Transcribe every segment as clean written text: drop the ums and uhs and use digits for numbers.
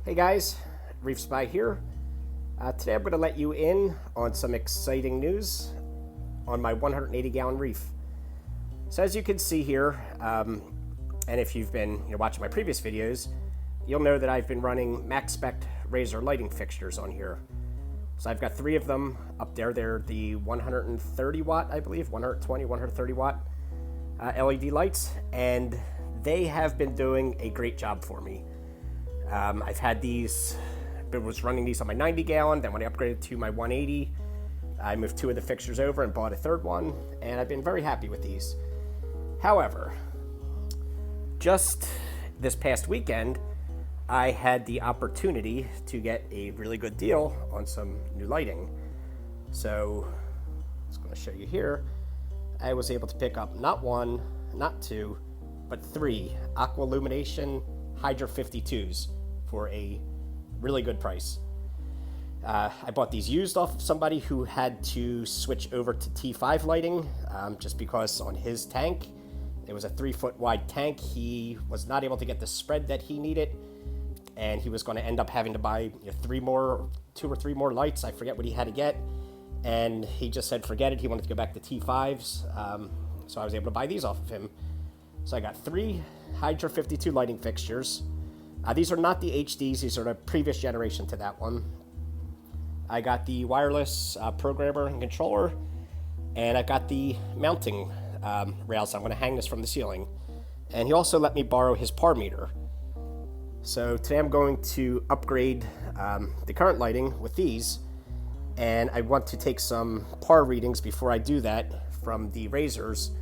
Hey guys, Reef Spy here. Today I'm going to let you in on some exciting news on my 180 gallon reef. So as you can see here, and if you've been watching my previous videos, you'll know that I've been running Maxspect Razor lighting fixtures on here. So I've got 3 of them up there. They're the 130 watt, I believe, 120, 130 watt LED lights, and they have been doing a great job for me. I've had these, was running these on my 90 gallon, then when I upgraded to my 180, I moved 2 of the fixtures over and bought a 3rd one, and I've been very happy with these. However, just this past weekend, I had the opportunity to get a really good deal on some new lighting. So, I was going to show you here. I was able to pick up not 1, not 2, but 3 Aqua Illumination Hydra 52s for a really good price. I bought these used off of somebody who had to switch over to T5 lighting just because on his tank, it was a 3-foot wide tank. He was not able to get the spread that he needed, and he was going to end up having to buy 2 or 3 more lights. I forget what he had to get, and he just said forget it. He wanted to go back to T5s, so I was able to buy these off of him. So I got 3 Hydra 52 lighting fixtures. These are not the HDs, these are the previous generation to that one. I got the wireless programmer and controller, and I got the mounting rails. I'm going to hang this from the ceiling. And he also let me borrow his par meter. So today I'm going to upgrade the current lighting with these, and I want to take some par readings before I do that from the Razors,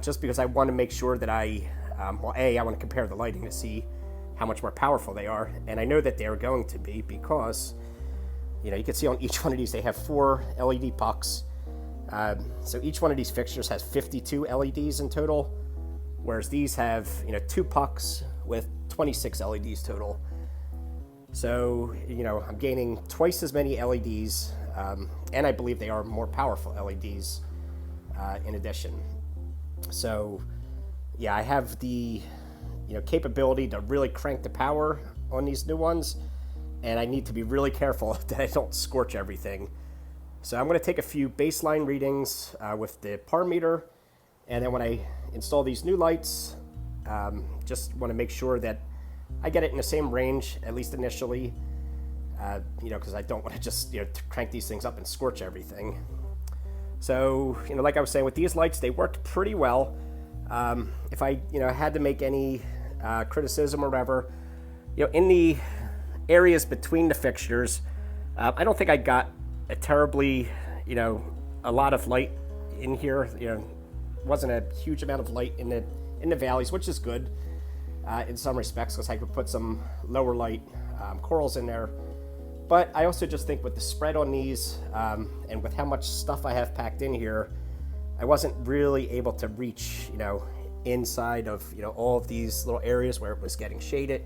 just because I want to make sure that I want to compare the lighting to see how much more powerful they are, and I know that they're going to be because, you can see on each one of these they have 4 LED pucks. So each one of these fixtures has 52 LEDs in total, whereas these have 2 pucks with 26 LEDs total. So I'm gaining twice as many LEDs, and I believe they are more powerful LEDs in addition. So yeah, I have the capability to really crank the power on these new ones, and I need to be really careful that I don't scorch everything. So I'm going to take a few baseline readings with the par meter, and then when I install these new lights, just want to make sure that I get it in the same range, at least initially, because I don't want to just crank these things up and scorch everything. So like I was saying, with these lights, they worked pretty well. If I had to make any criticism or whatever, in the areas between the fixtures, I don't think I got a terribly a lot of light in here. Wasn't a huge amount of light in the valleys, which is good in some respects, because I could put some lower light corals in there. But I also just think with the spread on these and with how much stuff I have packed in here, I wasn't really able to reach, inside of, all of these little areas where it was getting shaded.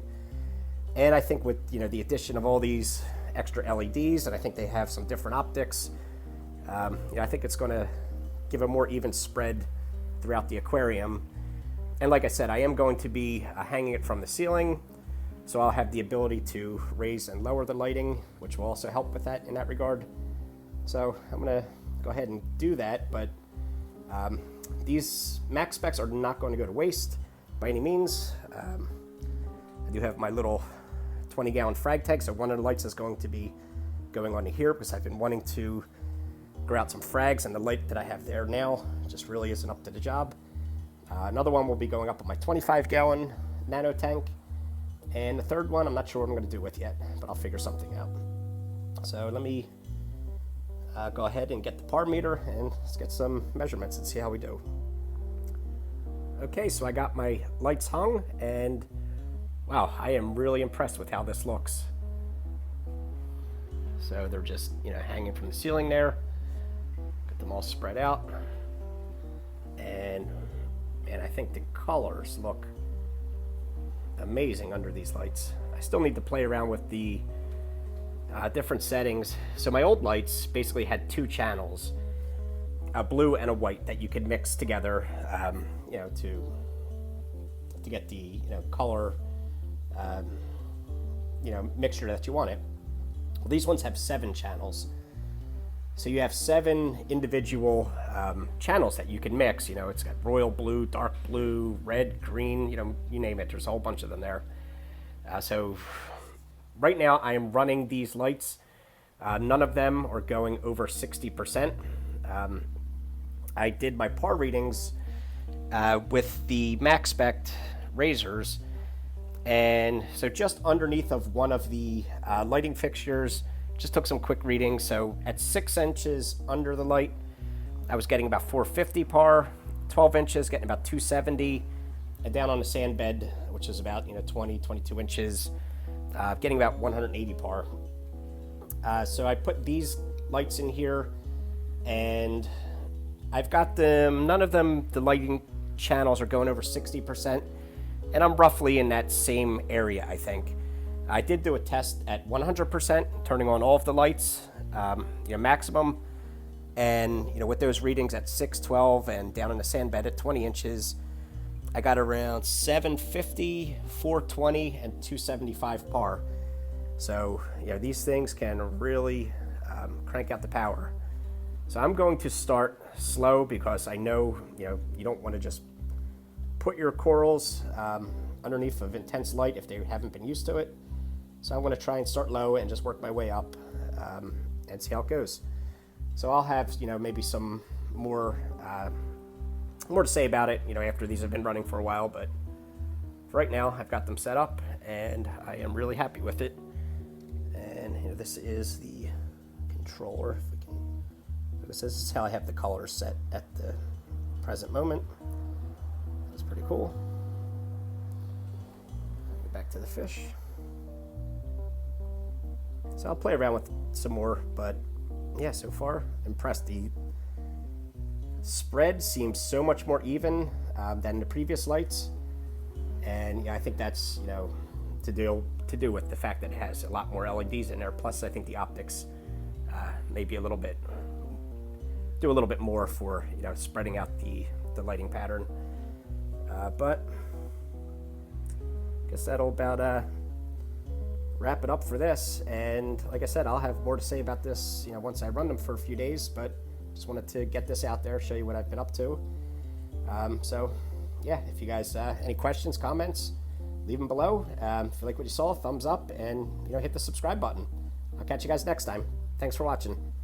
And I think with, the addition of all these extra LEDs, and I think they have some different optics, I think it's going to give a more even spread throughout the aquarium. And like I said, I am going to be hanging it from the ceiling, so I'll have the ability to raise and lower the lighting, which will also help with that in that regard. So I'm going to go ahead and do that, but these Maxspecs are not going to go to waste by any means. I do have my little 20-gallon frag tank, so one of the lights is going to be going on here because I've been wanting to grow out some frags, and the light that I have there now just really isn't up to the job. Another one will be going up on my 25-gallon nano tank, and the 3rd one I'm not sure what I'm going to do with yet, but I'll figure something out. So let me go ahead and get the par meter, and let's get some measurements and see how we do. Okay, so I got my lights hung, and wow, I am really impressed with how this looks. So they're just, hanging from the ceiling there. Get them all spread out. And I think the colors look amazing under these lights. I still need to play around with the different settings. So my old lights basically had 2 channels, a blue and a white, that you could mix together, to get the color mixture that you want it. Well, these ones have 7 channels. So you have 7 individual channels that you can mix. It's got royal blue, dark blue, red, green, you name it. There's a whole bunch of them there. So right now I am running these lights. None of them are going over 60%. I did my par readings with the Maxspect Razors. And so just underneath of one of the lighting fixtures, just took some quick readings. So at 6 inches under the light, I was getting about 450 par. 12 inches, getting about 270. And down on the sand bed, which is about 20, 22 inches, getting about 180 par. So I put these lights in here, and I've got them, none of them, the lighting channels are going over 60%. And I'm roughly in that same area, I think. I did do a test at 100%, turning on all of the lights, maximum. And, with those readings at 6, 12, and down in the sand bed at 20 inches, I got around 750, 420, and 275 par. So, these things can really crank out the power. So I'm going to start slow because I know, you don't want to just put your corals underneath of intense light if they haven't been used to it. So I'm going to try and start low and just work my way up and see how it goes. So I'll have, maybe some more to say about it, after these have been running for a while. But for right now, I've got them set up and I am really happy with it. And this is the controller. If we can, this is how I have the colors set at the present moment. That's pretty cool. Get back to the fish. So I'll play around with some more, but yeah, so far impressed. The spread seems so much more even than the previous lights, and I think that's to do with the fact that it has a lot more LEDs in there. Plus, I think the optics maybe do a little bit more for spreading out the lighting pattern. But I guess that'll about wrap it up for this. And like I said, I'll have more to say about this once I run them for a few days, but just wanted to get this out there, show you what I've been up to. So yeah, if you guys any questions, comments, leave them below. If you like what you saw, thumbs up, and hit the subscribe button. I'll catch you guys next time. Thanks for watching.